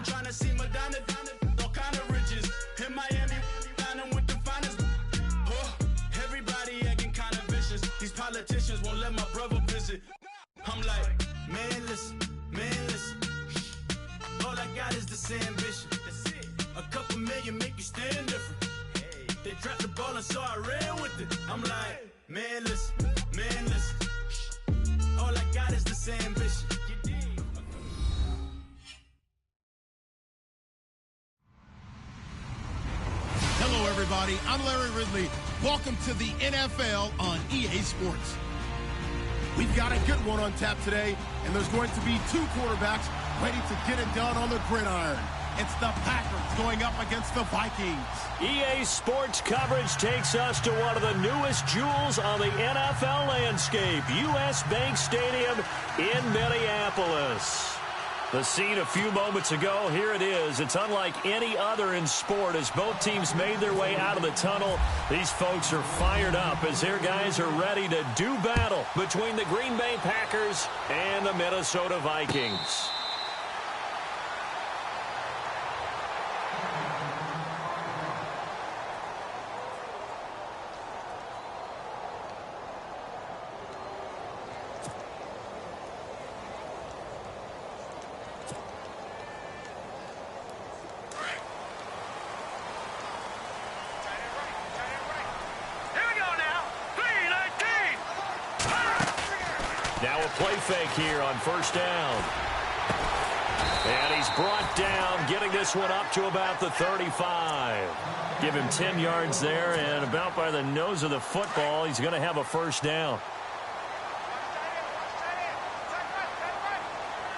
tryna see Madonna, all kind of riches. In Miami, dining with the finest. Everybody acting kind of vicious. These politicians won't let my brother visit. I'm like, man, listen. All I got is this ambition. A couple million make you stand different. They dropped the ball and so I ran with it. I'm like, man, listen. All I got is this ambition. Hello, everybody. I'm Larry Ridley. Welcome to the NFL on EA Sports. We've got a good one on tap today, and there's going to be two quarterbacks ready to get it done on the gridiron. It's the Packers going up against the Vikings. EA Sports coverage takes us to one of the newest jewels on the NFL landscape, US Bank Stadium in Minneapolis. The scene a few moments ago, here it is. It's unlike any other in sport as both teams made their way out of the tunnel. These folks are fired up as their guys are ready to do battle between the Green Bay Packers and the Minnesota Vikings. Now a play fake here on first down. And he's brought down, getting this one up to about the 35. Give him 10 yards there, and about by the nose of the football, he's going to have a first down.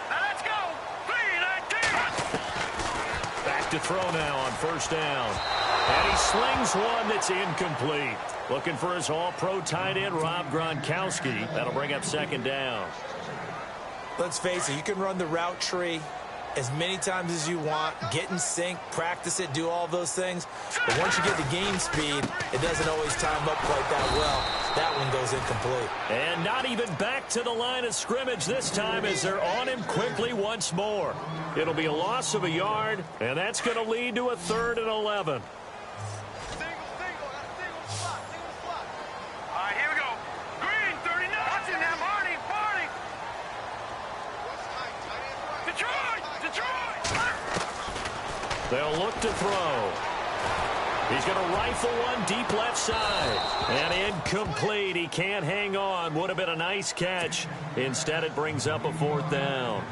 Let's go. Back to throw now on first down. And he slings one that's incomplete. Looking for his all-pro tight end, Rob Gronkowski. That'll bring up second down. Let's face it, you can run the route tree as many times as you want, get in sync, practice it, do all those things. But once you get to game speed, it doesn't always time up quite that well. That one goes incomplete. And not even back to the line of scrimmage this time as they're on him quickly once more. It'll be a loss of a yard, and that's going to lead to a 3rd and 11. They'll look to throw. He's going to rifle one deep left side. And incomplete. He can't hang on. Would have been a nice catch. Instead, it brings up a 4th down.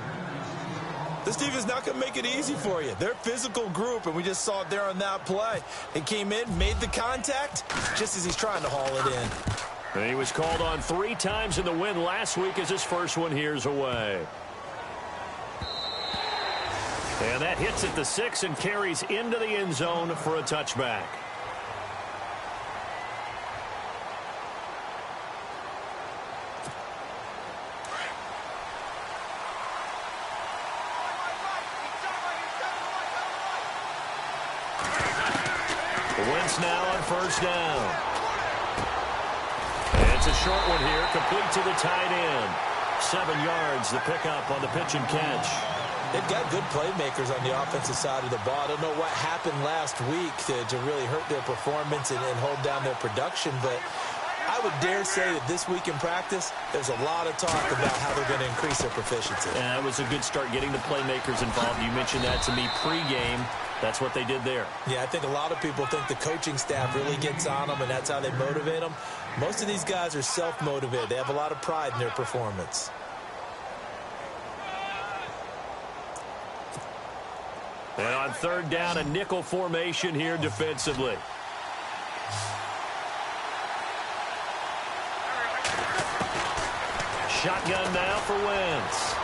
This defense is not going to make it easy for you. They're a physical group, and we just saw it there on that play. He came in, made the contact, just as he's trying to haul it in. And he was called on 3 times in the win last week as his first one here's away. And that hits at the 6 and carries into the end zone for a touchback. Wentz now on first down. And it's a short one here, complete to the tight end. 7 yards, the pickup on the pitch and catch. They've got good playmakers on the offensive side of the ball. I don't know what happened last week to really hurt their performance and hold down their production, but I would dare say that this week in practice, there's a lot of talk about how they're going to increase their proficiency. And that was a good start getting the playmakers involved. You mentioned that to me pregame. That's what they did there. Yeah, I think a lot of people think the coaching staff really gets on them, and that's how they motivate them. Most of these guys are self-motivated. They have a lot of pride in their performance. And on 3rd down, a nickel formation here defensively. Shotgun now for Wentz.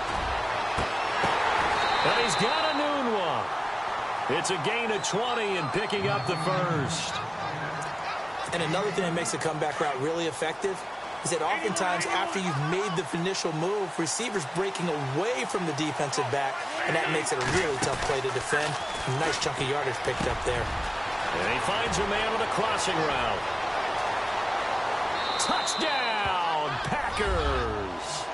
And he's got a noon one. It's a gain of 20 and picking up the first. And another thing that makes the comeback route really effective is that oftentimes after you've made the initial move, receivers breaking away from the defensive back, and that makes it a really tough play to defend. Nice chunk of yardage picked up there. And he finds a man on a crossing route. Touchdown, Packers!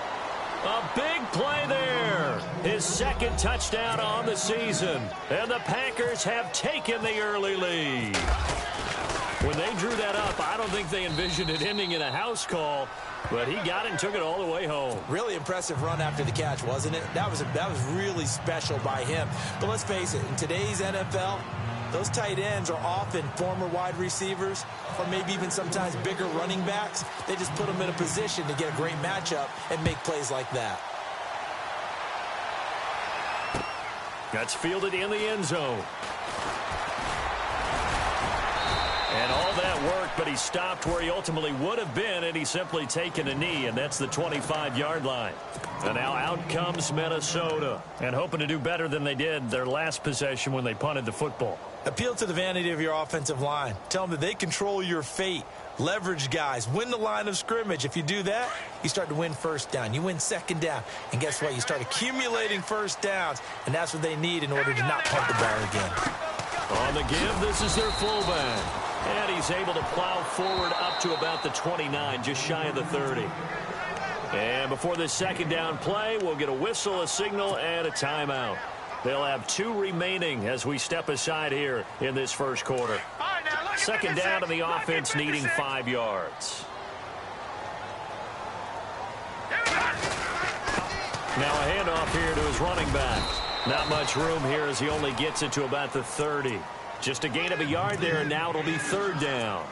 A big play there. His second touchdown on the season. And the Packers have taken the early lead. When they drew that up, I don't think they envisioned it ending in a house call, but he got it and took it all the way home. Really impressive run after the catch, wasn't it? That was really special by him. But let's face it, in today's NFL, those tight ends are often former wide receivers or maybe even sometimes bigger running backs. They just put them in a position to get a great matchup and make plays like that. That's fielded in the end zone. And all that work, but he stopped where he ultimately would have been, and he's simply taken a knee, and that's the 25-yard line. And now out comes Minnesota, and hoping to do better than they did their last possession when they punted the football. Appeal to the vanity of your offensive line. Tell them that they control your fate. Leverage guys. Win the line of scrimmage. If you do that, you start to win first down. You win second down. And guess what? You start accumulating first downs, and that's what they need in order to not punt the ball again. On the give, this is their fullback. And he's able to plow forward up to about the 29, just shy of the 30. And before this second down play, we'll get a whistle, a signal, and a timeout. They'll have 2 remaining as we step aside here in this first quarter. Second down, and the offense needing 5 yards. Now a handoff here to his running back. Not much room here as he only gets it to about the 30. Just a gain of a yard there, and now it'll be third down.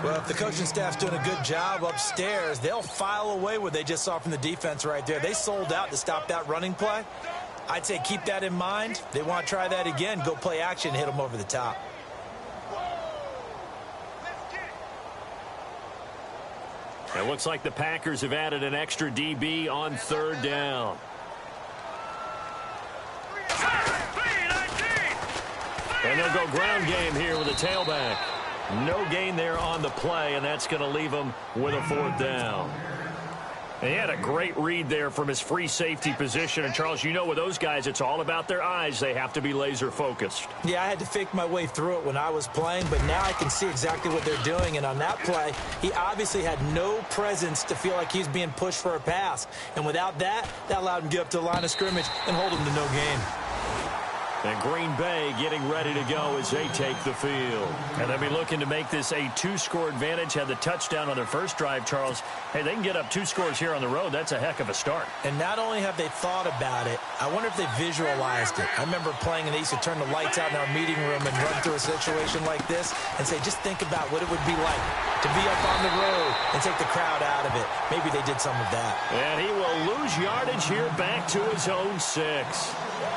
Well, if the coaching staff's doing a good job upstairs, they'll file away what they just saw from the defense right there. They sold out to stop that running play. I'd say keep that in mind. They want to try that again. Go play action, hit them over the top. It looks like the Packers have added an extra DB on third down. And they'll go ground game here with a tailback. No gain there on the play, and that's going to leave him with a fourth down. And he had a great read there from his free safety position. And, Charles, you know with those guys, it's all about their eyes. They have to be laser-focused. Yeah, I had to fake my way through it when I was playing, but now I can see exactly what they're doing. And on that play, he obviously had no presence to feel like he's being pushed for a pass. And without that, that allowed him to get up to the line of scrimmage and hold him to no gain. And Green Bay getting ready to go as they take the field. And they'll be looking to make this a 2-score advantage. Had the touchdown on their first drive, Charles. Hey, they can get up 2 scores here on the road. That's a heck of a start. And not only have they thought about it, I wonder if they visualized it. I remember playing and they used to turn the lights out in our meeting room and run through a situation like this and say, just think about what it would be like to be up on the road and take the crowd out of it. Maybe they did some of that. And he will lose yardage here back to his own 6.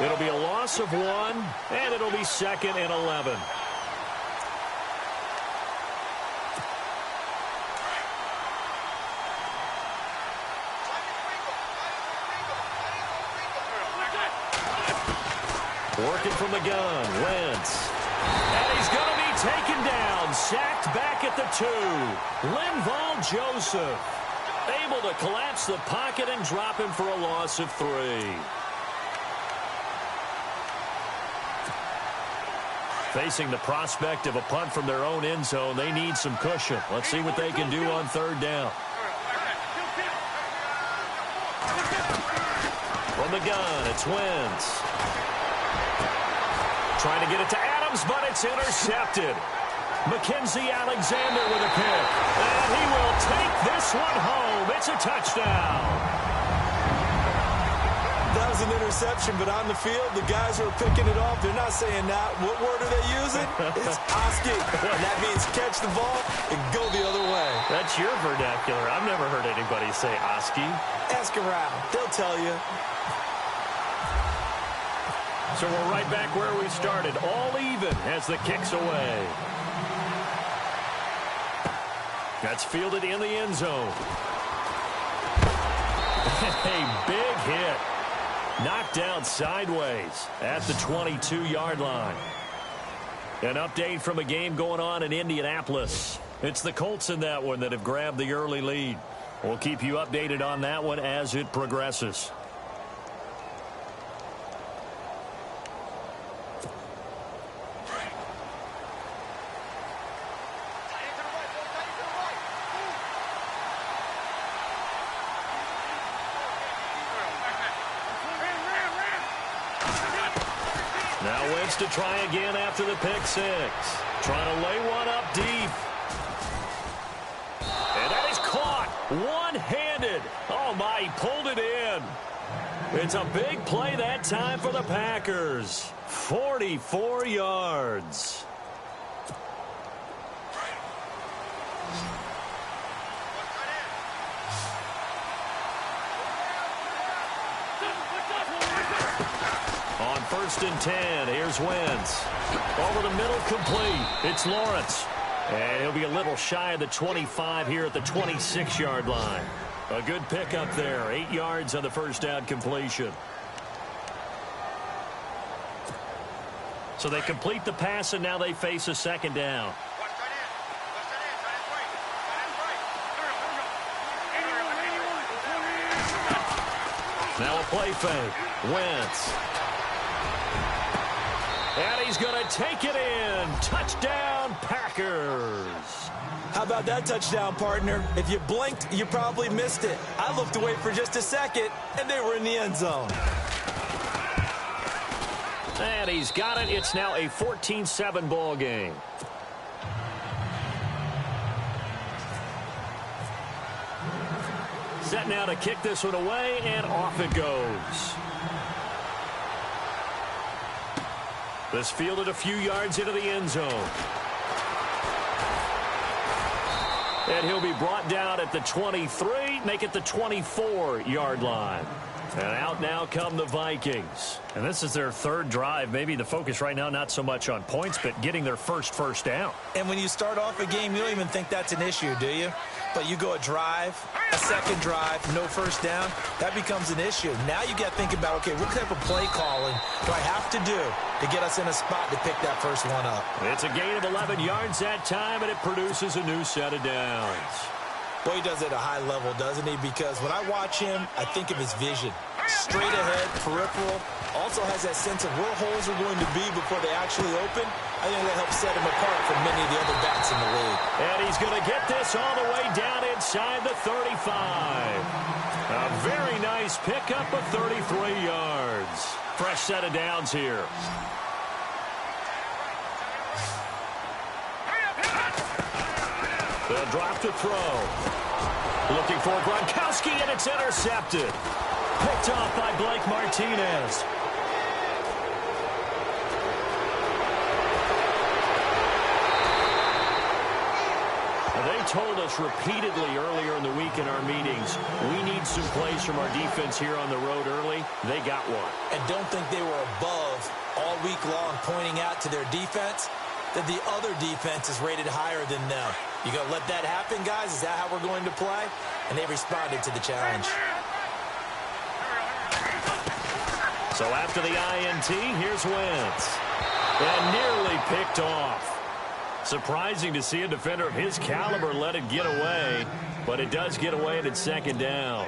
It'll be a loss of 1, and it'll be 2nd and 11. Working from the gun, Wentz. And he's going to be taken down, sacked back at the 2. Linval Joseph able to collapse the pocket and drop him for a loss of 3. Facing the prospect of a punt from their own end zone, they need some cushion. Let's see what they can do on third down. From the gun, it's Wentz. Trying to get it to Adams, but it's intercepted. Mackenzie Alexander with a pick. And he will take this one home. It's a touchdown. That was an interception, but on the field, the guys who are picking it off, they're not saying that. What word are they using? It's Oski. And that means catch the ball and go the other way. That's your vernacular. I've never heard anybody say Oski. Ask around. They'll tell you. So we're right back where we started. All even as the kick's away. That's fielded in the end zone. A big hit. Knocked down sideways at the 22-yard line. An update from a game going on in Indianapolis. It's the Colts in that one that have grabbed the early lead. We'll keep you updated on that one as it progresses. Now Wentz to try again after the pick six. Trying to lay one up deep. And that is caught one-handed. Oh, my, he pulled it in. It's a big play that time for the Packers. 44 yards. On 1st and 10, here's Wentz. Over the middle, complete. It's Lawrence. And he'll be a little shy of the 25 here at the 26-yard line. A good pickup there. 8 yards on the first down completion. So they complete the pass, and now they face a second down. Now a play fake. Wentz. And he's going to take it in. Touchdown, Packers. How about that touchdown, partner? If you blinked, you probably missed it. I looked away for just a second, and they were in the end zone. And he's got it. It's now a 14-7 ball game. Set now to kick this one away, and off it goes. This fielded a few yards into the end zone. And he'll be brought down at the 23, make it the 24-yard line. And out now come the Vikings. And this is their third drive. Maybe the focus right now not so much on points, but getting their first down. And when you start off a game, you don't even think that's an issue, do you? But you go a drive, a second drive, no first down, that becomes an issue. Now you got to think about, okay, what type of play calling do I have to do to get us in a spot to pick that first one up? It's a gain of 11 yards that time, and it produces a new set of downs. Boy, he does it at a high level, doesn't he? Because when I watch him, I think of his vision. Straight ahead, peripheral. Also has that sense of where holes are going to be before they actually open. I think that helps set him apart from many of the other backs in the league. And he's going to get this all the way down inside the 35. A very nice pickup of 33 yards. Fresh set of downs here. They'll drop to throw. Looking for Gronkowski, and it's intercepted. Picked off by Blake Martinez. They told us repeatedly earlier in the week in our meetings, we need some plays from our defense here on the road early. They got one. And don't think they were above all week long pointing out to their defense that the other defense is rated higher than them. You going to let that happen, guys? Is that how we're going to play? And they responded to the challenge. So after the INT, here's Wentz. And nearly picked off. Surprising to see a defender of his caliber let it get away, but it does get away at its second down.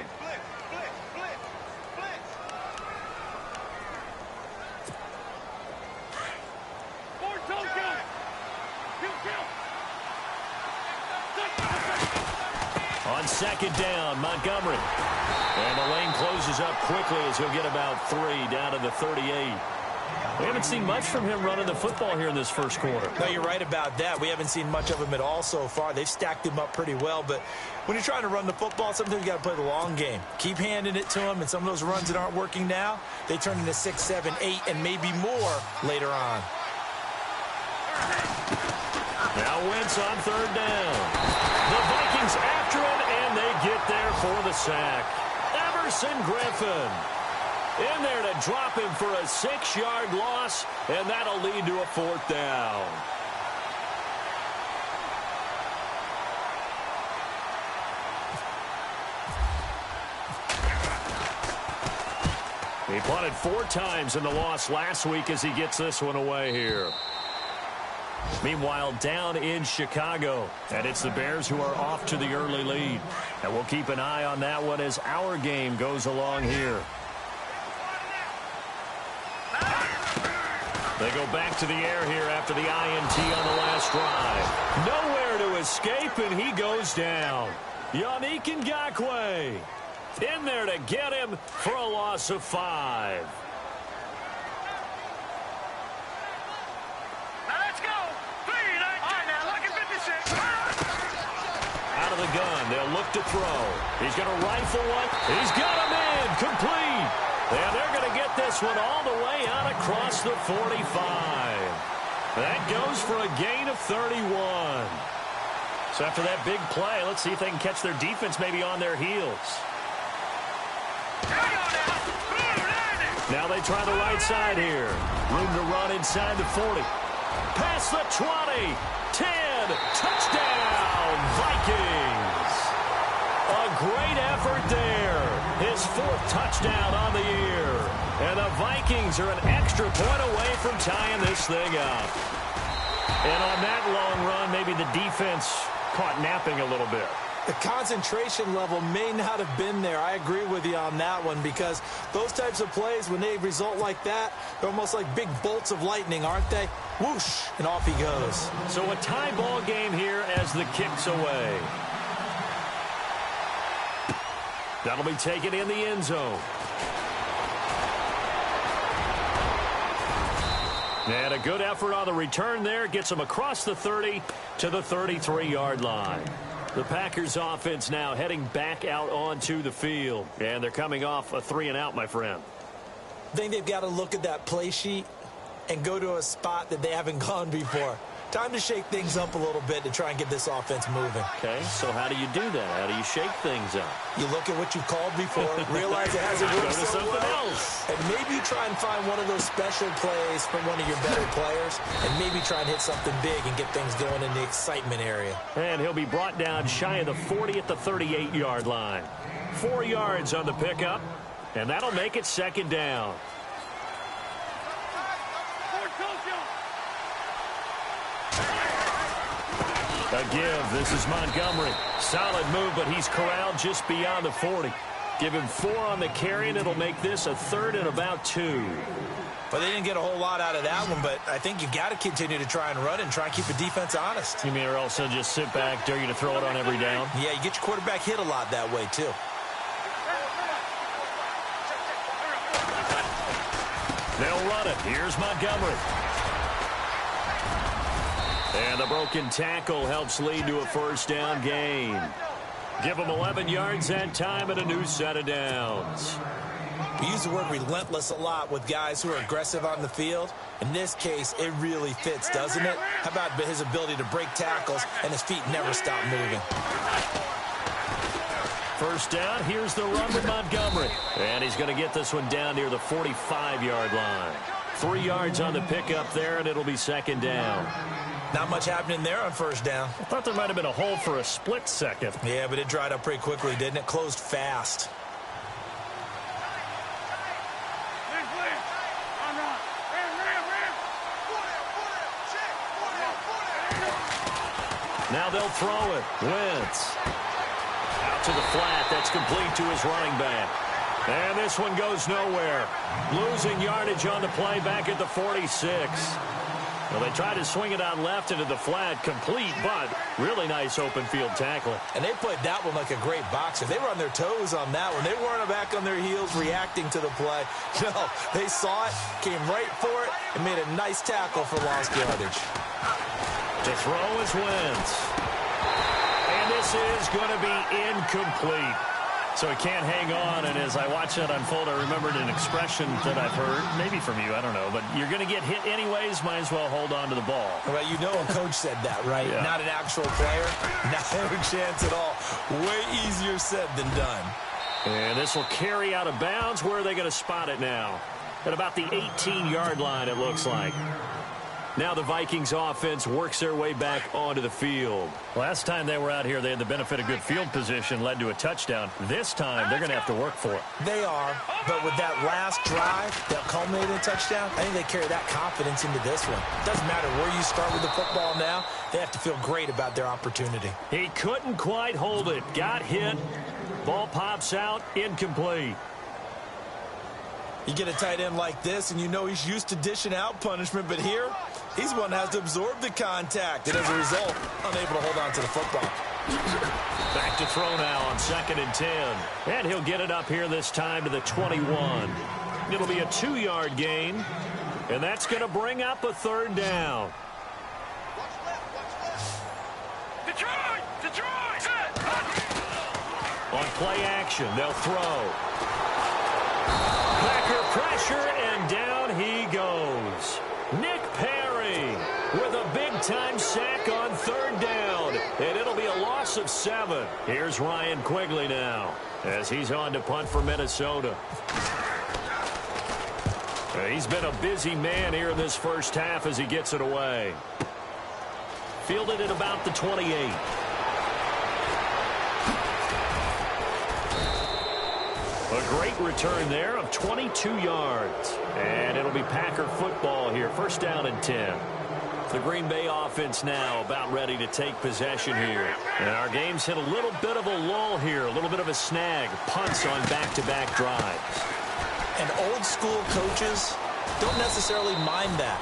On second down, Montgomery. And the lane closes up quickly as he'll get about 3 down to the 38. We haven't seen much from him running the football here in this first quarter. No, you're right about that. We haven't seen much of him at all so far. They've stacked him up pretty well, but when you're trying to run the football, sometimes you got to play the long game. Keep handing it to him, and some of those runs that aren't working now, they turn into 6, 7, 8, and maybe more later on. Now Wentz on third down. The Vikings after him, and they get there for the sack. Everson Griffin in there to drop him for a 6-yard loss, and that'll lead to a 4th down. He punted 4 times in the loss last week as he gets this one away here. Meanwhile, down in Chicago, and it's the Bears who are off to the early lead. And we'll keep an eye on that one as our game goes along here. They go back to the air here after the INT on the last drive. Nowhere to escape, and he goes down. Yannick Ngakoue in there to get him for a loss of 5. of the gun. They'll look to throw. He's going to rifle one. He's got him in. Complete. And they're going to get this one all the way out across the 45. That goes for a gain of 31. So after that big play, let's see if they can catch their defense maybe on their heels. Now they try the right side here. Room to run inside the 40. Past the 20. 10. Touchdown, Vikings. A great effort there. His 4th touchdown on the year. And the Vikings are an extra point away from tying this thing up. And on that long run, maybe the defense caught napping a little bit. The concentration level may not have been there. I agree with you on that one, because those types of plays, when they result like that, they're almost like big bolts of lightning, aren't they? Whoosh, and off he goes. So a tie ball game here as the kick's away. That'll be taken in the end zone. And a good effort on the return there. Gets them across the 30 to the 33-yard line. The Packers offense now heading back out onto the field. And they're coming off a 3-and-out, my friend. I think they've got to look at that play sheet and go to a spot that they haven't gone before. Time to shake things up a little bit to try and get this offense moving. Okay, so how do you do that? How do you shake things up? You look at what you've called before, realize it hasn't worked Go to so something well, else. and maybe you try and find one of those special plays from one of your better players, and maybe try and hit something big and get things going in the excitement area. And he'll be brought down shy of the 40 at the 38-yard line. 4 yards on the pickup, and that'll make it 2nd down. A give. This is Montgomery. Solid move, but he's corralled just beyond the 40. Give him 4 on the carry, and it'll make this a 3rd and about 2. But they didn't get a whole lot out of that one, but I think you've got to continue to try and run and try and keep the defense honest. You mean, or also just sit back, dare you to throw it on every down? Yeah, you get your quarterback hit a lot that way, too. They'll run it. Here's Montgomery. And the broken tackle helps lead to a 1st down gain. Give them 11 yards that time and a new set of downs. We use the word relentless a lot with guys who are aggressive on the field. In this case, it really fits, doesn't it? How about his ability to break tackles and his feet never stop moving? 1st down. Here's the run with Montgomery. And he's going to get this one down near the 45-yard line. 3 yards on the pickup there, and it'll be 2nd down. Not much happening there on 1st down. I thought there might have been a hole for a split second. Yeah, but it dried up pretty quickly, didn't it? Closed fast. Now they'll throw it. Wentz. Out to the flat. That's complete to his running back. And this one goes nowhere. Losing yardage on the play back at the 46. Well, they tried to swing it on left into the flat, complete, but really nice open field tackling. And they played that one like a great boxer. They were on their toes on that one. They weren't back on their heels reacting to the play. No, they saw it, came right for it, and made a nice tackle for lost yardage. To throw is Wentz. And this is going to be incomplete. So he can't hang on, and as I watch that unfold, I remembered an expression that I've heard, maybe from you, I don't know, but you're going to get hit anyways, might as well hold on to the ball. Well, you know a coach said that, right? Yeah. Not an actual player. Not a chance at all. Way easier said than done. And this will carry out of bounds. Where are they going to spot it now? At about the 18-yard line, it looks like. Now the Vikings offense works their way back onto the field. Last time they were out here, they had the benefit of good field position, led to a touchdown. This time, they're going to have to work for it. They are, but with that last drive that culminated in a touchdown, I think they carry that confidence into this one. Doesn't matter where you start with the football now, they have to feel great about their opportunity. He couldn't quite hold it. Got hit. Ball pops out. Incomplete. You get a tight end like this, and you know he's used to dishing out punishment, but here, he's one that has to absorb the contact, and as a result, unable to hold on to the football. Back to throw now on 2nd and 10. And he'll get it up here this time to the 21. It'll be a 2-yard gain, and that's going to bring up a 3rd down. Detroit! Detroit! On play action, they'll throw. Packer pressure, and down he goes. Nick Perry with a big-time sack on third down, and it'll be a loss of 7. Here's Ryan Quigley now as he's on to punt for Minnesota. He's been a busy man here in this first half as he gets it away. Fielded at about the 28. A great return there of 22 yards. And it'll be Packer football here. First down and 10. The Green Bay offense now about ready to take possession here. And our game's hit a little bit of a lull here. A little bit of a snag. Punts on back-to-back drives. And old-school coaches don't necessarily mind that.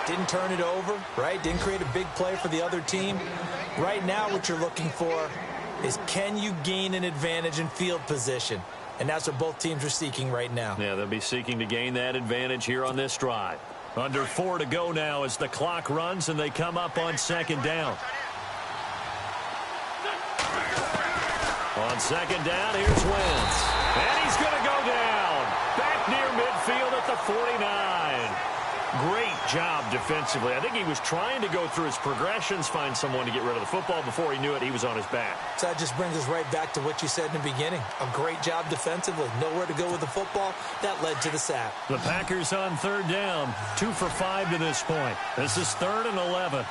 Didn't turn it over, right? Didn't create a big play for the other team. Right now what you're looking for is, can you gain an advantage in field position? And that's what both teams are seeking right now. Yeah, they'll be seeking to gain that advantage here on this drive. Under 4 to go now as the clock runs and they come up on second down. On second down, here's Wentz. And he's going to go down. Back near midfield at the 49. Great job defensively. I think he was trying to go through his progressions, find someone to get rid of the football. Before he knew it, he was on his back. So that just brings us right back to what you said in the beginning. A great job defensively. Nowhere to go with the football. That led to the sack. The Packers on third down. 2 for 5 to this point. This is 3rd and 11.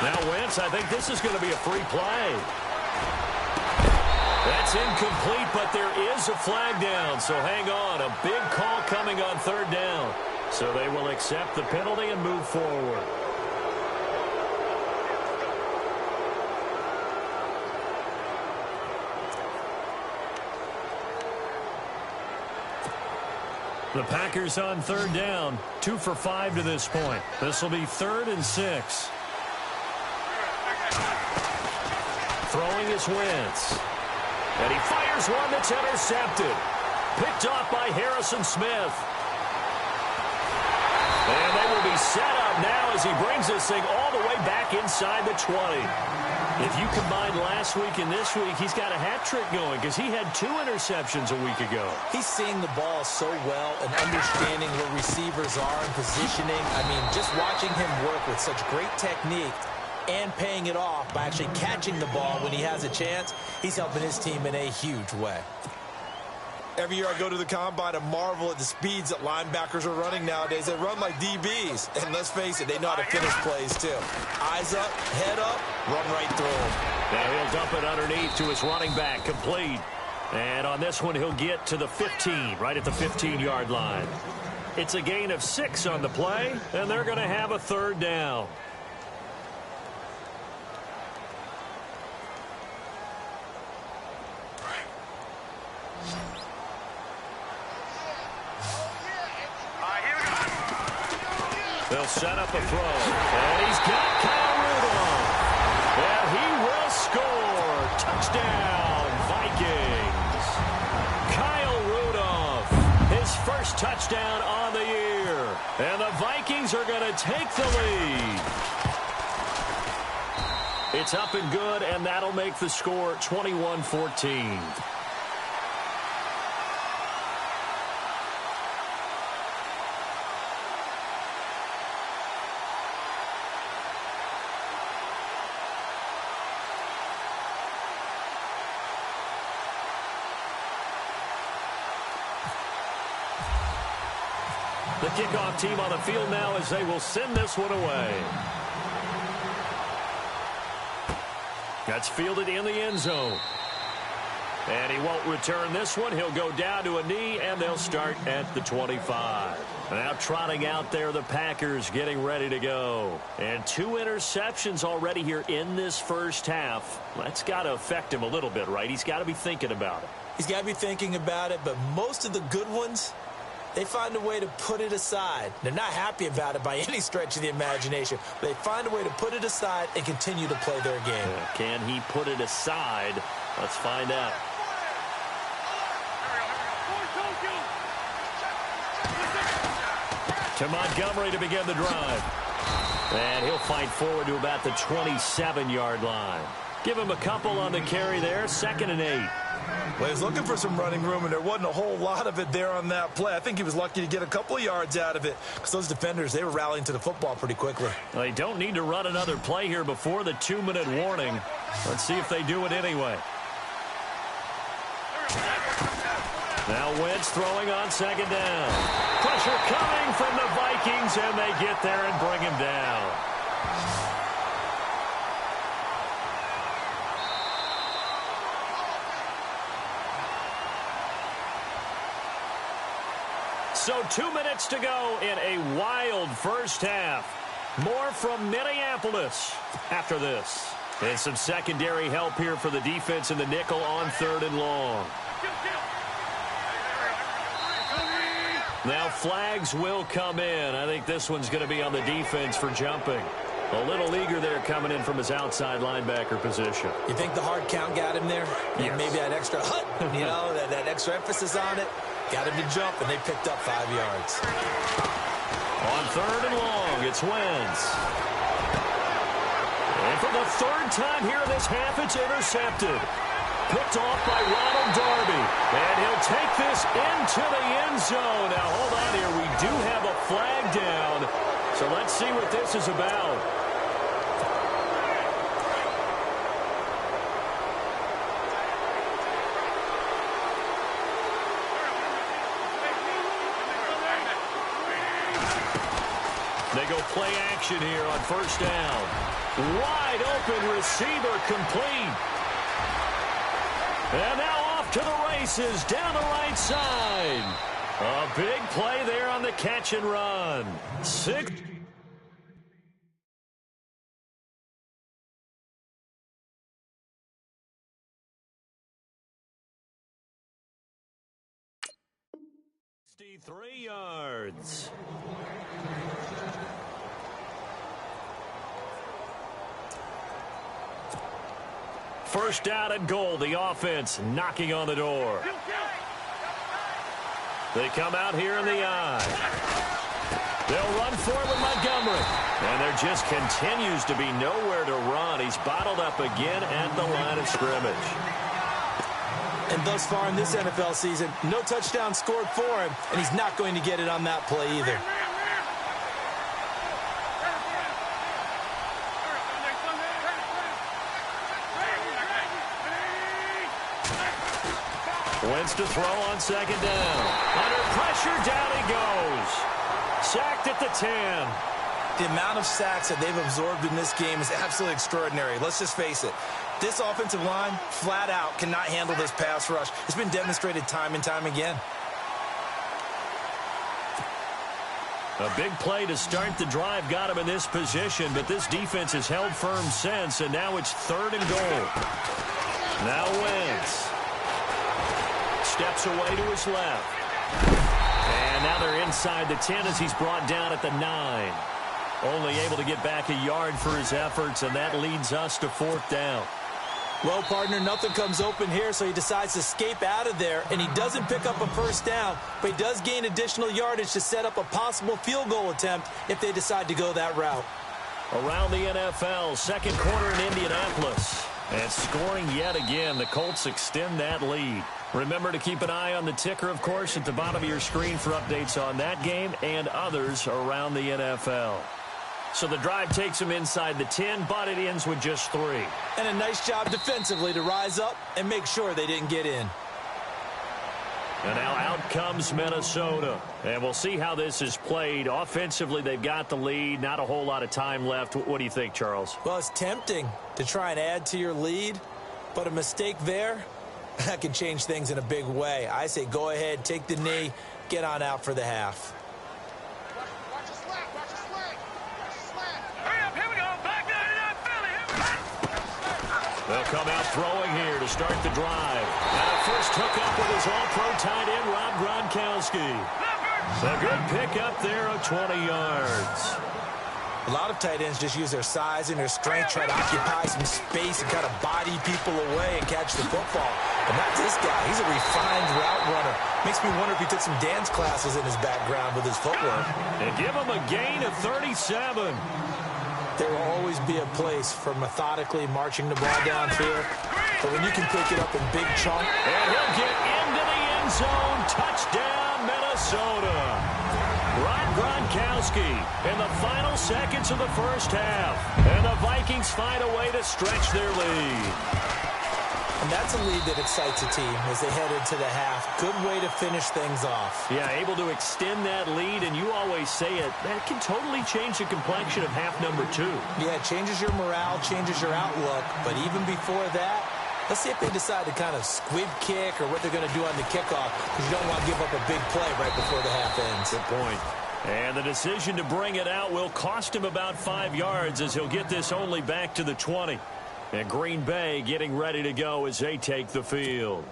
Now Wentz, I think this is going to be a free play. That's incomplete, but there is a flag down, so hang on. A big call coming on third down. So they will accept the penalty and move forward. The Packers on third down. 2 for 5 to this point. This will be 3rd and 6. Throwing is Wentz. And he fires one that's intercepted. Picked off by Harrison Smith. And they will be set up now as he brings this thing all the way back inside the 20. If you combine last week and this week, he's got a hat trick going because he had 2 interceptions a week ago. He's seeing the ball so well and understanding where receivers are and positioning. I mean, just watching him work with such great technique and paying it off by actually catching the ball when he has a chance, he's helping his team in a huge way. Every year I go to the combine and marvel at the speeds that linebackers are running nowadays. They run like DBs. And let's face it, they know how to finish plays too. Eyes up, head up, run right through them. Now he'll dump it underneath to his running back, complete. And on this one, he'll get to the 15, right at the 15-yard line. It's a gain of 6 on the play, and they're going to have a third down. They'll set up a throw. And he's got Kyle Rudolph. And he will score. Touchdown, Vikings. Kyle Rudolph, his first touchdown on the year. And the Vikings are going to take the lead. It's up and good, and that'll make the score 21-14. The kickoff team on the field now as they will send this one away. That's fielded in the end zone. And he won't return this one. He'll go down to a knee, and they'll start at the 25. Now trotting out there, the Packers getting ready to go. And 2 interceptions already here in this first half. That's got to affect him a little bit, right? He's got to be thinking about it. He's got to be thinking about it, but most of the good ones, they find a way to put it aside. They're not happy about it by any stretch of the imagination. But they find a way to put it aside and continue to play their game. Can he put it aside? Let's find out. To Montgomery to begin the drive. And he'll fight forward to about the 27-yard line. Give him a couple on the carry there, 2nd and 8. Well, he was looking for some running room, and there wasn't a whole lot of it there on that play. I think he was lucky to get a couple of yards out of it because those defenders, they were rallying to the football pretty quickly. They don't need to run another play here before the 2-minute warning. Let's see if they do it anyway. Now Wentz throwing on 2nd down. Pressure coming from the Vikings, and they get there and bring him down. So 2 minutes to go in a wild first half. More from Minneapolis after this. And some secondary help here for the defense in the nickel on 3rd and long. Now flags will come in. I think this one's going to be on the defense for jumping. A little eager there coming in from his outside linebacker position. You think the hard count got him there? Yes. Maybe that extra that extra emphasis on it. Got him to jump, and they picked up 5 yards. On 3rd and long, it's Wentz. And for the 3rd time here in this half, it's intercepted. Picked off by Ronald Darby. And he'll take this into the end zone. Now, hold on here. We do have a flag down. So let's see what this is about. They go play action here on 1st down. Wide open receiver complete. And now off to the races down the right side. A big play there on the catch and run. 6. Three yards. First down and goal. The offense knocking on the door. They come out here in the eye. They'll run for it with Montgomery. And there just continues to be nowhere to run. He's bottled up again at the line of scrimmage. And thus far in this NFL season, no touchdown scored for him, and he's not going to get it on that play either. Wentz to throw on 2nd down. Under pressure, down he goes. Sacked at the 10. The amount of sacks that they've absorbed in this game is absolutely extraordinary. Let's just face it. This offensive line, flat out, cannot handle this pass rush. It's been demonstrated time and time again. A big play to start the drive got him in this position, but this defense has held firm since, and now it's 3rd and goal. Now Wentz steps away to his left. And now they're inside the 10 as he's brought down at the 9. Only able to get back a yard for his efforts, and that leads us to 4th down. Well, partner, nothing comes open here, so he decides to escape out of there, and he doesn't pick up a first down, but he does gain additional yardage to set up a possible field goal attempt if they decide to go that route. Around the NFL, 2nd quarter in Indianapolis. And scoring yet again, the Colts extend that lead. Remember to keep an eye on the ticker, of course, at the bottom of your screen for updates on that game and others around the NFL. So the drive takes them inside the 10, but it ends with just 3. And a nice job defensively to rise up and make sure they didn't get in. And now out comes Minnesota. And we'll see how this is played. Offensively, they've got the lead. Not a whole lot of time left. What do you think, Charles? Well, it's tempting to try and add to your lead, but a mistake there, that can change things in a big way. I say go ahead, take the knee, get on out for the half. They'll come out throwing here to start the drive. And a first hookup with his all-pro tight end, Rob Gronkowski. A good pickup there of 20 yards. A lot of tight ends just use their size and their strength, try to occupy some space and kind of body people away and catch the football. But not this guy. He's a refined route runner. Makes me wonder if he took some dance classes in his background with his footwork. And give him a gain of 37. There will always be a place for methodically marching the ball downfield. But when you can pick it up in big chunks. And he'll get into the end zone. Touchdown, Minnesota. Rob Gronkowski in the final seconds of the first half. And the Vikings find a way to stretch their lead. And that's a lead that excites a team as they head into the half. Good way to finish things off. Yeah, able to extend that lead, and you always say it, that can totally change the complexion of half number 2. Yeah, it changes your morale, changes your outlook. But even before that, let's see if they decide to kind of squib kick or what they're going to do on the kickoff, because you don't want to give up a big play right before the half ends. Good point. And the decision to bring it out will cost him about 5 yards as he'll get this only back to the 20. And Green Bay getting ready to go as they take the field.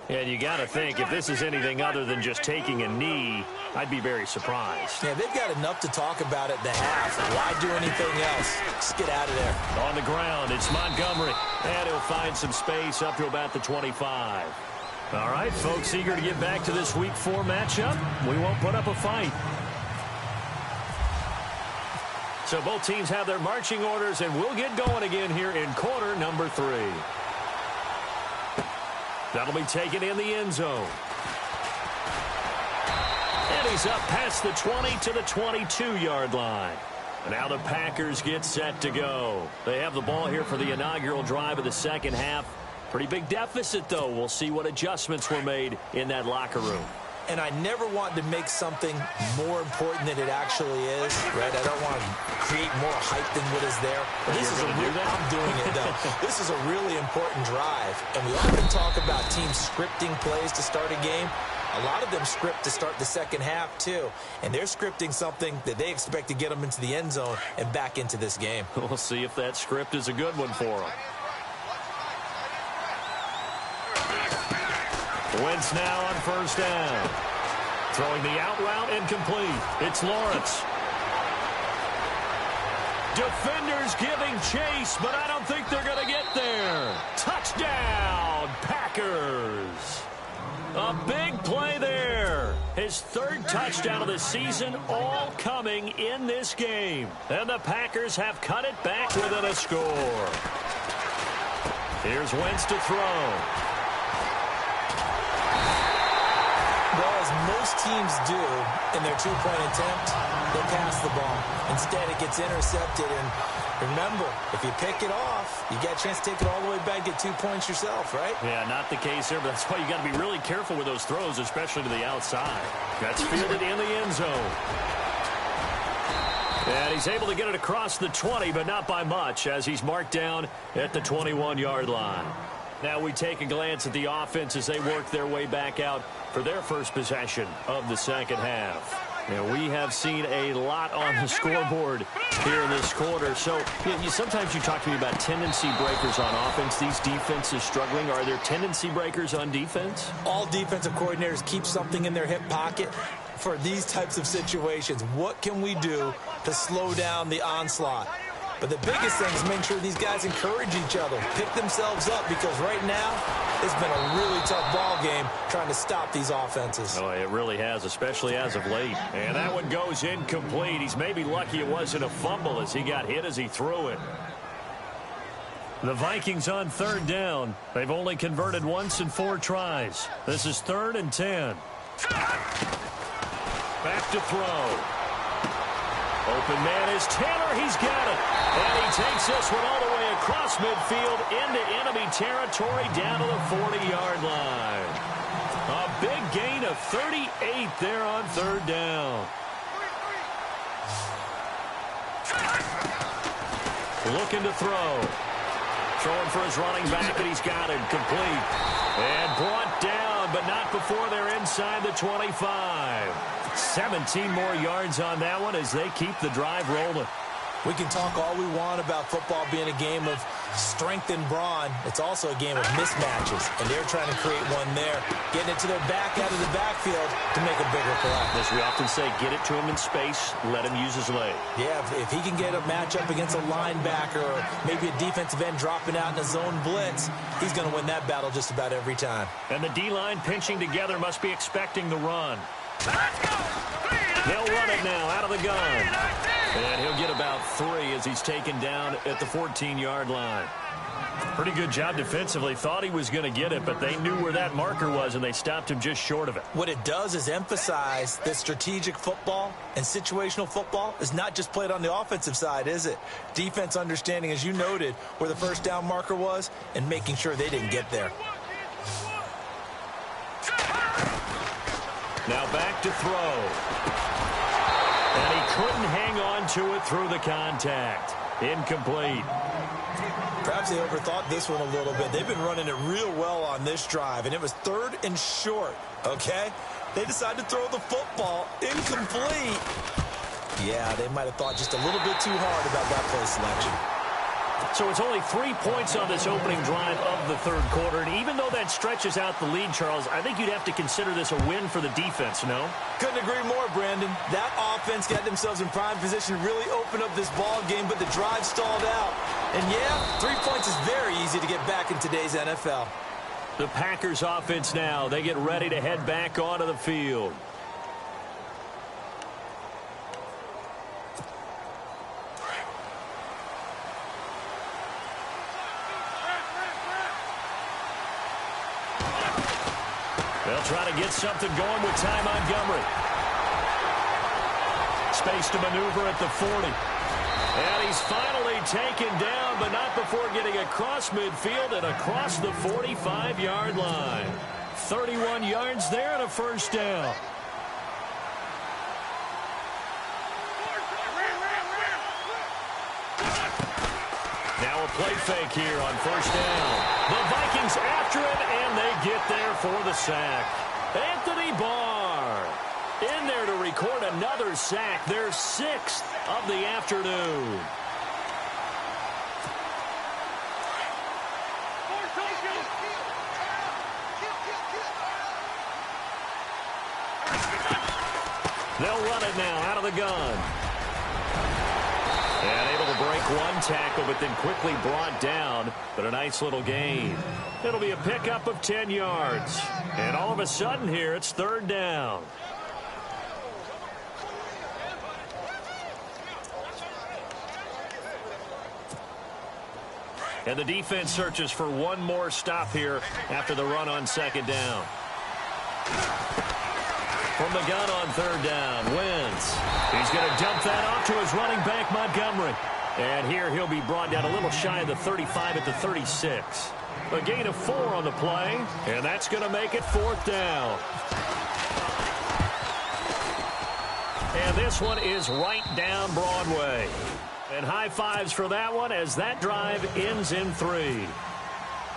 And you got to think, if this is anything other than just taking a knee, I'd be very surprised. Yeah, they've got enough to talk about at the half. Why do anything else? Just get out of there. On the ground, it's Montgomery. And he'll find some space up to about the 25. All right, folks, eager to get back to this Week 4 matchup. We won't put up a fight. So both teams have their marching orders, and we'll get going again here in quarter number 3. That'll be taken in the end zone. And he's up past the 20 to the 22-yard line. And now the Packers get set to go. They have the ball here for the inaugural drive of the second half. Pretty big deficit, though. We'll see what adjustments were made in that locker room. And I never want to make something more important than it actually is, right? I don't want to create more hype than what is there. This is I'm doing it, though. This is a really important drive. And we often talk about teams scripting plays to start a game. A lot of them script to start the second half, too. And they're scripting something that they expect to get them into the end zone and back into this game. We'll see if that script is a good one for them. Wentz now on first down. Throwing the out route incomplete. It's Lawrence. Defenders giving chase, but I don't think they're going to get there. Touchdown, Packers. A big play there. His 3rd touchdown of the season, all coming in this game. And the Packers have cut it back within a score. Here's Wentz to throw. Well, as most teams do in their two-point attempt, they pass the ball. Instead, it gets intercepted. And remember, if you pick it off, you get a chance to take it all the way back, get 2 points yourself, right? Yeah, not the case there, but that's why you got to be really careful with those throws, especially to the outside. That's fielded in the end zone. And he's able to get it across the 20, but not by much, as he's marked down at the 21-yard line. Now we take a glance at the offense as they work their way back out for their first possession of the second half. And we have seen a lot on the scoreboard here in this quarter. So sometimes you talk to me about tendency breakers on offense. These defenses struggling. Are there tendency breakers on defense? All defensive coordinators keep something in their hip pocket for these types of situations. What can we do to slow down the onslaught? But the biggest thing is make sure these guys encourage each other, pick themselves up, because right now it's been a really tough ball game trying to stop these offenses. Oh, it really has, especially as of late. And that one goes incomplete. He's maybe lucky it wasn't a fumble as he got hit as he threw it. The Vikings on third down. They've only converted once in 4 tries. This is 3rd and 10. Back to throw. Open man is Taylor. He's got it. And he takes this one all the way across midfield into enemy territory down to the 40-yard line. A big gain of 38 there on third down. Looking to throw. Throwing for his running back, and he's got him complete. And brought down, but not before they're inside the 25. 17 more yards on that one as they keep the drive rolling. We can talk all we want about football being a game of strength and brawn. It's also a game of mismatches, and they're trying to create one there, getting it to their back out of the backfield to make a bigger play. As we often say, get it to him in space, let him use his leg. Yeah, if he can get a matchup against a linebacker or maybe a defensive end dropping out in a zone blitz, he's going to win that battle just about every time. And the D-line pinching together must be expecting the run. They'll run it now out of the gun. And he'll get about 3 as he's taken down at the 14-yard line. Pretty good job defensively. Thought he was going to get it, but they knew where that marker was, and they stopped him just short of it. What it does is emphasize that strategic football and situational football is not just played on the offensive side, is it? Defense understanding, as you noted, where the first down marker was and making sure they didn't get there. Now back to throw. And he couldn't hang on to it through the contact. Incomplete. Perhaps they overthought this one a little bit. They've been running it real well on this drive, and it was 3rd and short, okay? They decided to throw the football. Incomplete. Yeah, they might have thought just a little bit too hard about that play selection. So it's only 3 points on this opening drive of the third quarter. And even though that stretches out the lead, Charles, I think you'd have to consider this a win for the defense, no? Couldn't agree more, Brandon. That offense got themselves in prime position to really open up this ball game, but the drive stalled out. And yeah, 3 points is very easy to get back in today's NFL. The Packers offense now, they get ready to head back onto the field. They'll try to get something going with Ty Montgomery. Space to maneuver at the 40. And he's finally taken down, but not before getting across midfield and across the 45-yard line. 31 yards there and a first down. Now a play fake here on first down. The Vikings after him, and they get there for the sack. Anthony Barr in there to record another sack, their 6th of the afternoon. They'll run it now out of the gun. And able to break one tackle, but then quickly brought down. But a nice little gain. It'll be a pickup of 10 yards. And all of a sudden here, it's 3rd down. And the defense searches for one more stop here after the run on 2nd down. From the gun on 3rd down, Wentz. He's going to dump that off to his running back, Montgomery. And here he'll be brought down a little shy of the 35 at the 36. A gain of 4 on the play, and that's going to make it 4th down. And this one is right down Broadway. And high fives for that one as that drive ends in 3.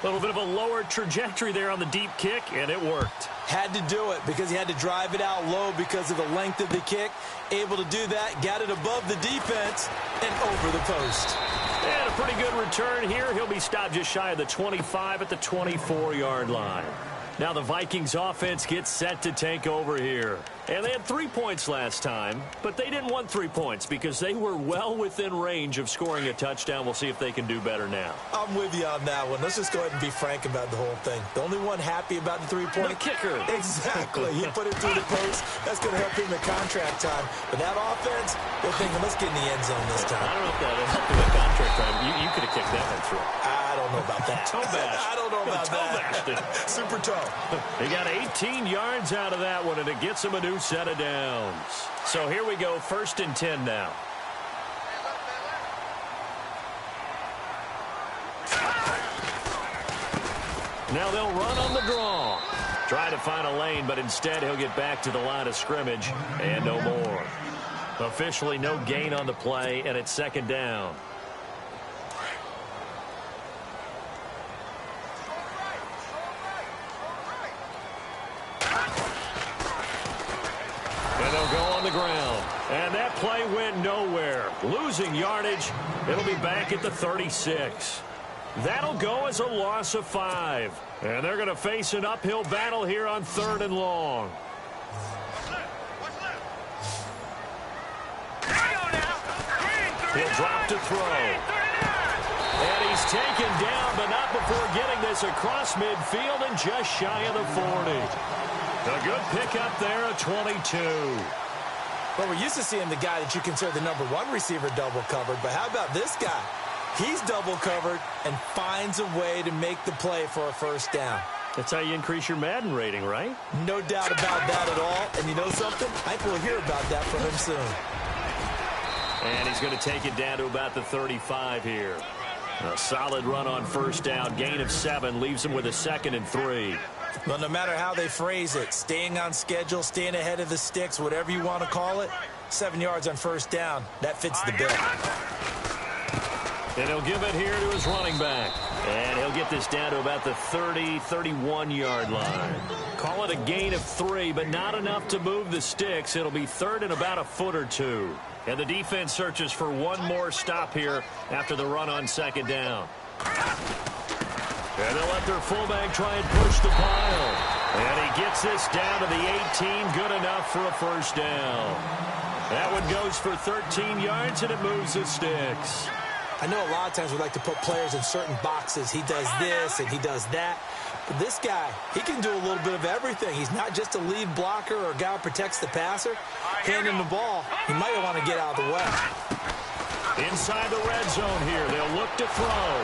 A little bit of a lower trajectory there on the deep kick, and it worked. Had to do it because he had to drive it out low because of the length of the kick. Able to do that, got it above the defense, and over the post. And a pretty good return here. He'll be stopped just shy of the 25 at the 24-yard line. Now the Vikings offense gets set to take over here. And they had 3 points last time, but they didn't want 3 points because they were well within range of scoring a touchdown. We'll see if they can do better now. I'm with you on that one. Let's just go ahead and be frank about the whole thing. The only one happy about the 3-point. The kicker. Exactly. He put it through the post. That's going to help him at contract time. But that offense, they're thinking, let's get in the end zone this time. I don't know if that helped him at contract time. You could have kicked that one through. I don't know about that. Toe bash. I don't know about that. Super toe. They got 18 yards out of that one, and it gets them a new set of downs. So here we go, 1st and 10 now. Now they'll run on the draw. Try to find a lane, but instead he'll get back to the line of scrimmage and no more. Officially no gain on the play, and it's 2nd down. And they'll go on the ground. And that play went nowhere. Losing yardage. It'll be back at the 36. That'll go as a loss of 5. And they're going to face an uphill battle here on 3rd and long. He'll drop to throw. And he's taken down, but not before getting this across midfield and just shy of the 40. A good pickup there at 22. Well, we're used to seeing the guy that you consider the #1 receiver double covered, but how about this guy? He's double covered and finds a way to make the play for a first down. That's how you increase your Madden rating, right? No doubt about that at all. And you know something? I think we'll hear about that from him soon. And he's going to take it down to about the 35 here. A solid run on first down. Gain of 7 leaves him with a 2nd and 3. Well, no matter how they phrase it, staying on schedule, staying ahead of the sticks, whatever you want to call it, 7 yards on first down, that fits the bill. And he'll give it here to his running back. And he'll get this down to about the 30, 31-yard line. Call it a gain of 3, but not enough to move the sticks. It'll be 3rd and about a foot or 2. And the defense searches for one more stop here after the run on 2nd down. And they'll let their fullback try and push the pile. And he gets this down to the 18, good enough for a first down. That one goes for 13 yards, and it moves the sticks. I know a lot of times we like to put players in certain boxes. He does this and he does that. But this guy, he can do a little bit of everything. He's not just a lead blocker or a guy who protects the passer. Handing the ball, he might want to get out of the way. Inside the red zone here, they'll look to throw.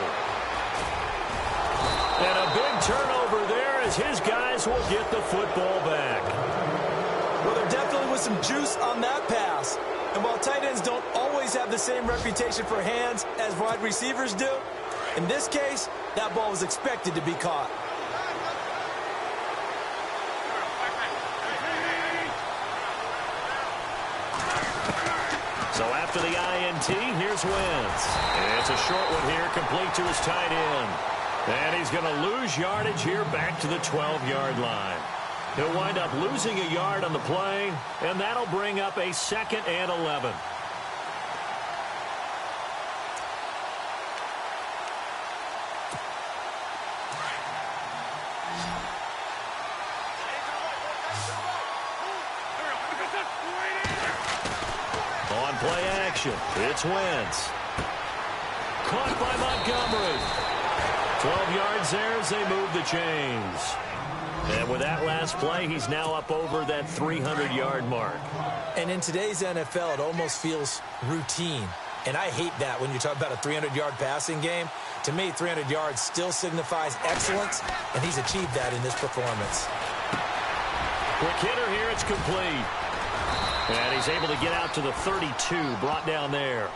And a big turnover there as his guys will get the football back. Well, there definitely was some juice on that pass. And while tight ends don't always have the same reputation for hands as wide receivers do, in this case, that ball was expected to be caught. So after the INT, here's Wentz. And it's a short one here, complete to his tight end. And he's going to lose yardage here back to the 12-yard line. He'll wind up losing a yard on the play, and that'll bring up a 2nd and 11. On play action, it's Wentz. Caught by Montgomery. 12 yards there as they move the chains. And with that last play, he's now up over that 300-yard mark. And in today's NFL, it almost feels routine. And I hate that when you talk about a 300-yard passing game. To me, 300 yards still signifies excellence, and he's achieved that in this performance. Quick hitter here, it's complete. And he's able to get out to the 32, brought down there.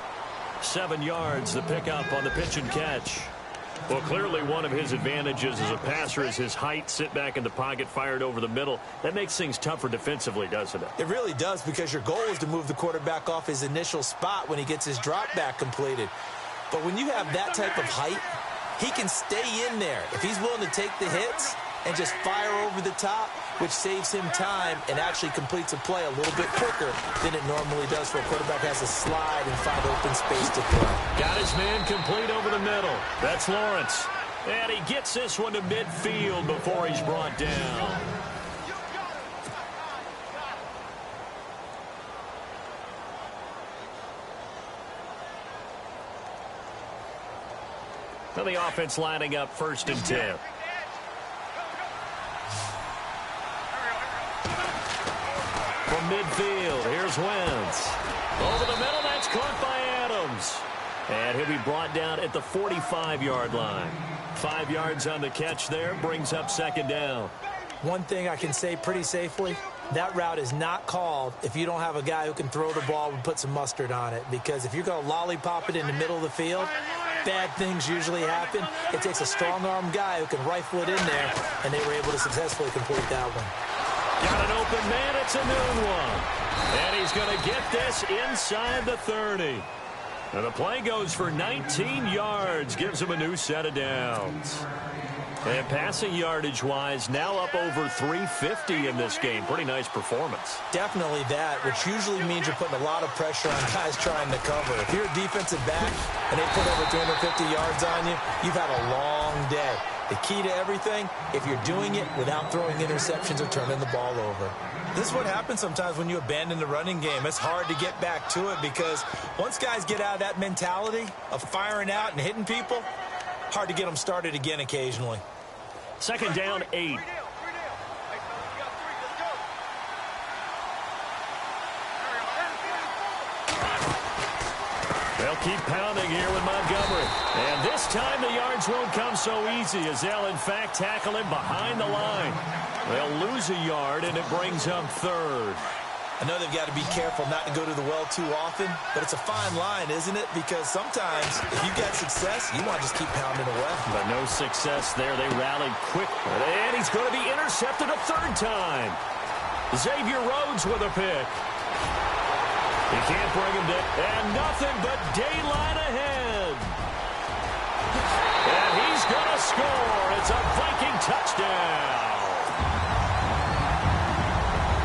7 yards, the pickup on the pitch and catch. Well, clearly one of his advantages as a passer is his height, sit back in the pocket, fired over the middle. That makes things tougher defensively, doesn't it? It really does, because your goal is to move the quarterback off his initial spot when he gets his drop back completed. But when you have that type of height, he can stay in there. If he's willing to take the hits and just fire over the top, which saves him time and actually completes a play a little bit quicker than it normally does for a quarterback has to slide and find open space to throw. Got his man complete over the middle. That's Lawrence. And he gets this one to midfield before he's brought down. Now the offense lining up 1st and 10. From midfield, here's Wentz. Over the middle, that's caught by Adams. And he'll be brought down at the 45-yard line. 5 yards on the catch there, brings up 2nd down. One thing I can say pretty safely, that route is not called if you don't have a guy who can throw the ball and put some mustard on it. Because if you're going to lollipop it in the middle of the field, bad things usually happen. It takes a strong-arm guy who can rifle it in there, and they were able to successfully complete that one. Got an open man, it's a noon one. And he's going to get this inside the 30. And the play goes for 19 yards, gives him a new set of downs. And passing yardage-wise, now up over 350 in this game. Pretty nice performance. Definitely that, which usually means you're putting a lot of pressure on guys trying to cover. If you're a defensive back and they put over 350 yards on you, you've had a long day. The key to everything, if you're doing it without throwing interceptions or turning the ball over. This is what happens sometimes when you abandon the running game. It's hard to get back to it because once guys get out of that mentality of firing out and hitting people, hard to get them started again occasionally. Second down, 8. They'll keep pounding here with Montgomery. And this time the yards won't come so easy as they'll, in fact, tackle him behind the line. They'll lose a yard, and it brings up third. I know they've got to be careful not to go to the well too often, but it's a fine line, isn't it? Because sometimes if you've got success, you want to just keep pounding away. But no success there. They rallied quick. And he's going to be intercepted a third time. Xavier Rhodes with a pick. He can't bring him down. And nothing but daylight ahead. And he's going to score. It's a Viking touchdown.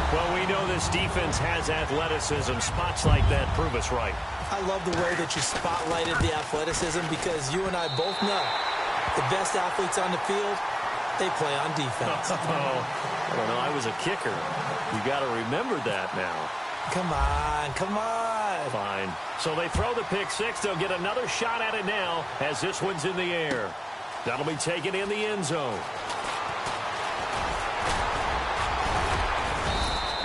Well, we know this defense has athleticism. Spots like that prove us right. I love the way that you spotlighted the athleticism because you and I both know the best athletes on the field, they play on defense. I don't know. I was a kicker. You got to remember that now. Come on, come on. Fine. So they throw the pick six. They'll get another shot at it now as this one's in the air. That'll be taken in the end zone.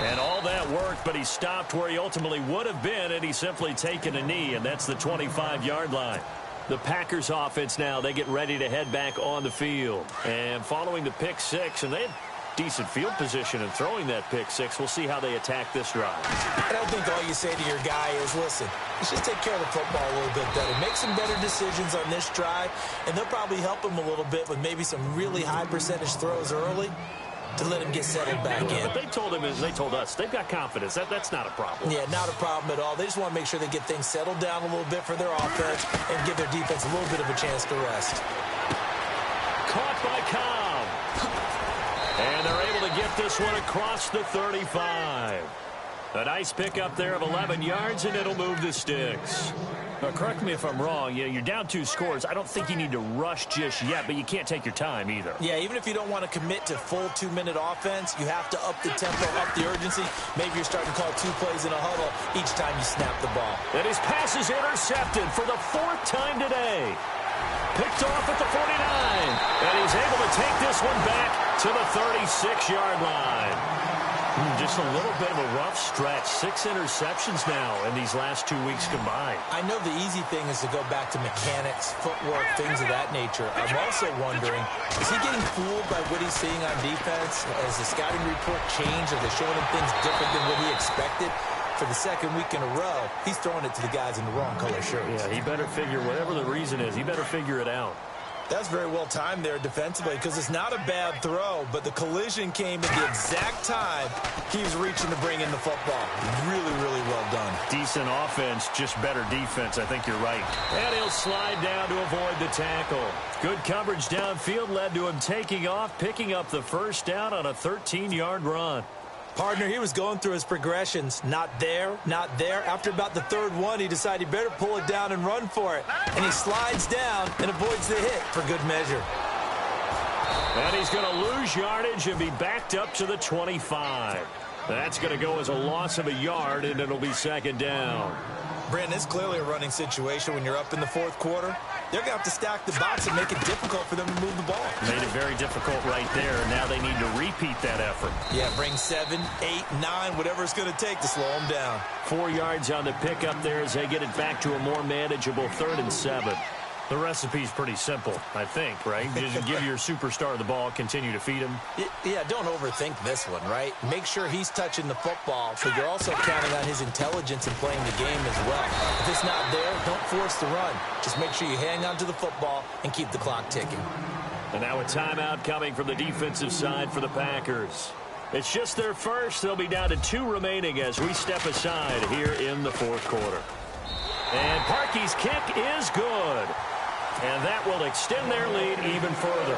And all that worked, but he stopped where he ultimately would have been, and he's simply taken a knee, and that's the 25-yard line. The Packers offense now, they get ready to head back on the field. And following the pick six, and they had decent field position in throwing that pick six. We'll see how they attack this drive. I don't think all you say to your guy is, listen, let's just take care of the football a little bit better. Make some better decisions on this drive, and they'll probably help him a little bit with maybe some really high percentage throws early to let him get settled back in. But they told him, as they told us, they've got confidence. That's not a problem. Yeah, not a problem at all. They just want to make sure they get things settled down a little bit for their offense and give their defense a little bit of a chance to rest. Caught by Cobb. And they're able to get this one across the 35. A nice pickup there of 11 yards, and it'll move the sticks. Now, correct me if I'm wrong. You're down 2 scores. I don't think you need to rush just yet, but you can't take your time either. Yeah, even if you don't want to commit to full 2-minute offense, you have to up the tempo, up the urgency. Maybe you're starting to call 2 plays in a huddle each time you snap the ball. And his pass is intercepted for the 4th time today. Picked off at the 49. And he's able to take this one back to the 36-yard line. Just a little bit of a rough stretch. 6 interceptions now in these last 2 weeks combined. I know the easy thing is to go back to mechanics, footwork, things of that nature. I'm also wondering, is he getting fooled by what he's seeing on defense? Has the scouting report changed? Are they showing him things different than what he expected? For the 2nd week in a row, he's throwing it to the guys in the wrong color shirts. Yeah, he better figure, whatever the reason is, he better figure it out. That's very well timed there defensively because it's not a bad throw, but the collision came at the exact time he was reaching to bring in the football. Really, really well done. Decent offense, just better defense. I think you're right. And he'll slide down to avoid the tackle. Good coverage downfield led to him taking off, picking up the first down on a 13-yard run. Partner, he was going through his progressions. Not there, not there. After about the 3rd one, he decided he better pull it down and run for it. And he slides down and avoids the hit for good measure. And he's going to lose yardage and be backed up to the 25. That's going to go as a loss of a yard, and it'll be 2nd down. Brandon, it's clearly a running situation when you're up in the 4th quarter. They're going to have to stack the box and make it difficult for them to move the ball. Made it very difficult right there. Now they need to repeat that effort. Yeah, bring 7, 8, 9, whatever it's going to take to slow them down. 4 yards on the pickup there as they get it back to a more manageable 3rd and 7. The recipe's pretty simple, I think, right? Just give your superstar the ball, continue to feed him. Yeah, don't overthink this one, right? Make sure he's touching the football, but you're also counting on his intelligence in playing the game as well. If it's not there, don't force the run. Just make sure you hang on to the football and keep the clock ticking. And now a timeout coming from the defensive side for the Packers. It's just their first. They'll be down to 2 remaining as we step aside here in the 4th quarter. And Parkey's kick is good. And that will extend their lead even further.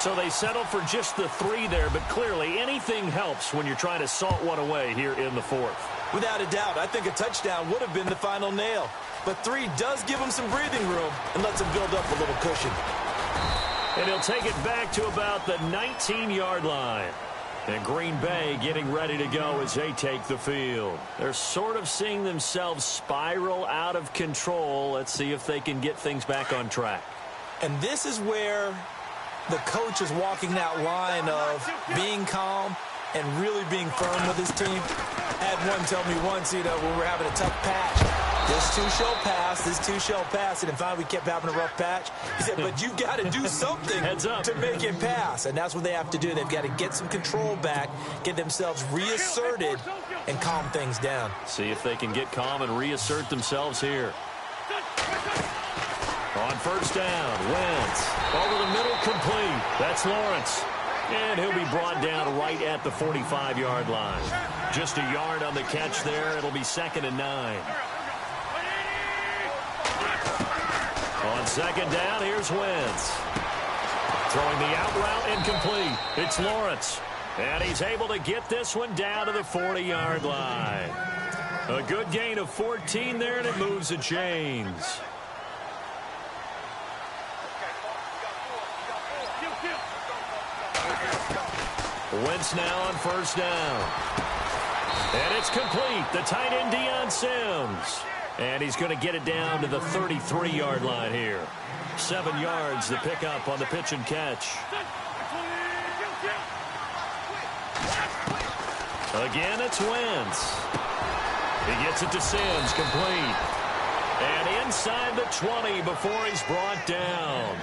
So they settle for just the 3 there, but clearly anything helps when you're trying to salt one away here in the 4th. Without a doubt, I think a touchdown would have been the final nail. But 3 does give him some breathing room and lets him build up a little cushion. And he'll take it back to about the 19-yard line. And Green Bay getting ready to go as they take the field. They're sort of seeing themselves spiral out of control. Let's see if they can get things back on track. And this is where the coach is walking that line of being calm and really being firm with his team. I had one tell me once, when we're having a tough patch, this too shall pass, this too shall pass. And finally we kept having a rough patch. He said, but you've got to do something to make it pass. And that's what they have to do. They've got to get some control back, get themselves reasserted, and calm things down. See if they can get calm and reassert themselves here. On first down, Wentz. Over the middle, complete. That's Lawrence. And he'll be brought down right at the 45-yard line. Just a yard on the catch there. It'll be 2nd and 9. On second down, here's Wentz. Throwing the out route incomplete. It's Lawrence. And he's able to get this one down to the 40-yard line. A good gain of 14 there, and it moves the chains. Wentz now on first down. And it's complete. The tight end, Deion Sims. And he's going to get it down to the 33-yard line here. 7 yards the pickup on the pitch and catch. Again, it's Wentz. He gets it to Sims, complete. And inside the 20 before he's brought down.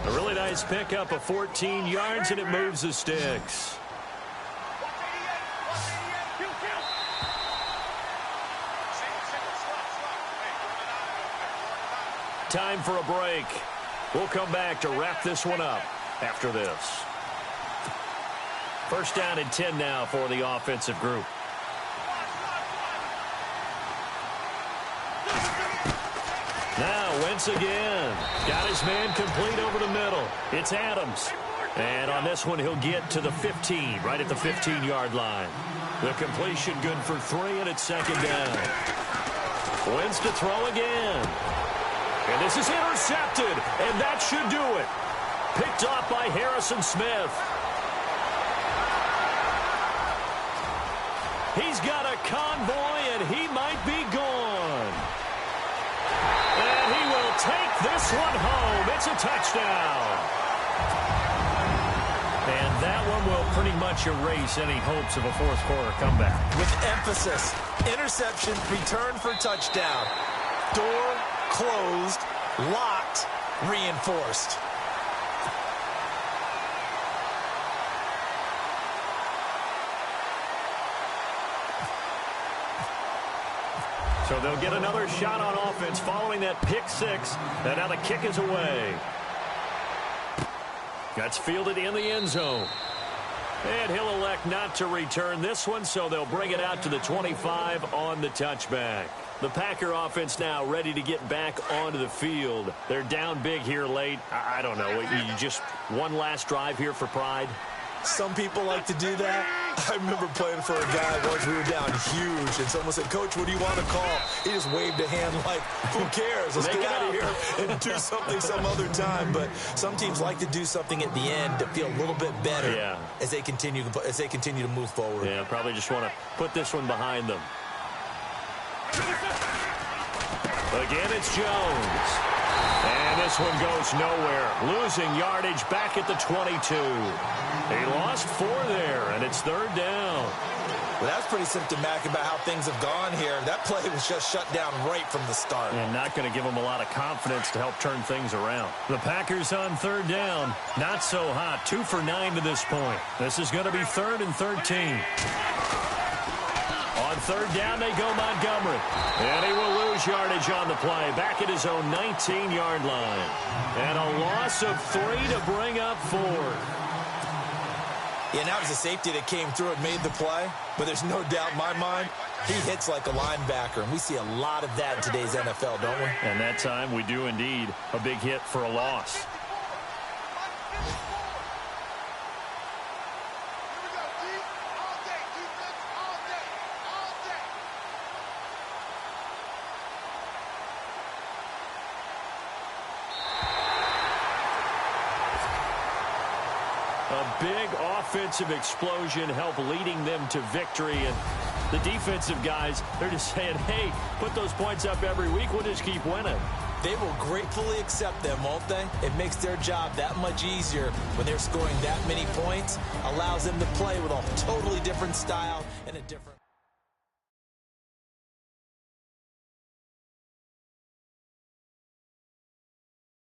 A really nice pickup of 14 yards, and it moves the sticks. Time for a break. We'll come back to wrap this one up after this. First down and 10 now for the offensive group. Now Wentz again. Got his man complete over the middle. It's Adams. And on this one, he'll get to the 15, right at the 15-yard line. The completion good for 3, and it's 2nd down. Wentz to throw again. And this is intercepted, and that should do it. Picked off by Harrison Smith. He's got a convoy, and he might be gone. And he will take this one home. It's a touchdown. And that one will pretty much erase any hopes of a fourth quarter comeback. With emphasis, interception, return for touchdown. Door closed, locked, reinforced. So they'll get another shot on offense following that pick 6. And now the kick is away. That's fielded in the end zone. And he'll elect not to return this one, so they'll bring it out to the 25 on the touchback. The Packer offense now ready to get back onto the field. They're down big here late. I don't know. You just one last drive here for pride? Some people like to do that. I remember playing for a guy once. We were down huge, and someone said, "Coach, what do you want to call?" He just waved a hand like, "Who cares? Let's get out of here and do something some other time." But some teams like to do something at the end to feel a little bit better as they continue to move forward. Yeah, probably just want to put this one behind them. Again, it's Jones. And this one goes nowhere. Losing yardage back at the 22. He lost 4 there, and it's 3rd down. Well, that's pretty symptomatic about how things have gone here. That play was just shut down right from the start. And not going to give them a lot of confidence to help turn things around. The Packers on 3rd down. Not so hot. 2 for 9 to this point. This is going to be 3rd and 13. On 3rd down, they go Montgomery. And he will lose yardage on the play. Back at his own 19-yard line. And a loss of 3 to bring up 4. Yeah, and that was a safety that came through and made the play. But there's no doubt in my mind, he hits like a linebacker. And we see a lot of that in today's NFL, don't we? And that time we do indeed. A big hit for a loss. a big offensive explosion, help leading them to victory. And the defensive guys, they're just saying, hey, put those points up every week. We'll just keep winning. They will gratefully accept them, won't they? It makes their job that much easier when they're scoring that many points. Allows them to play with a totally different style and a different...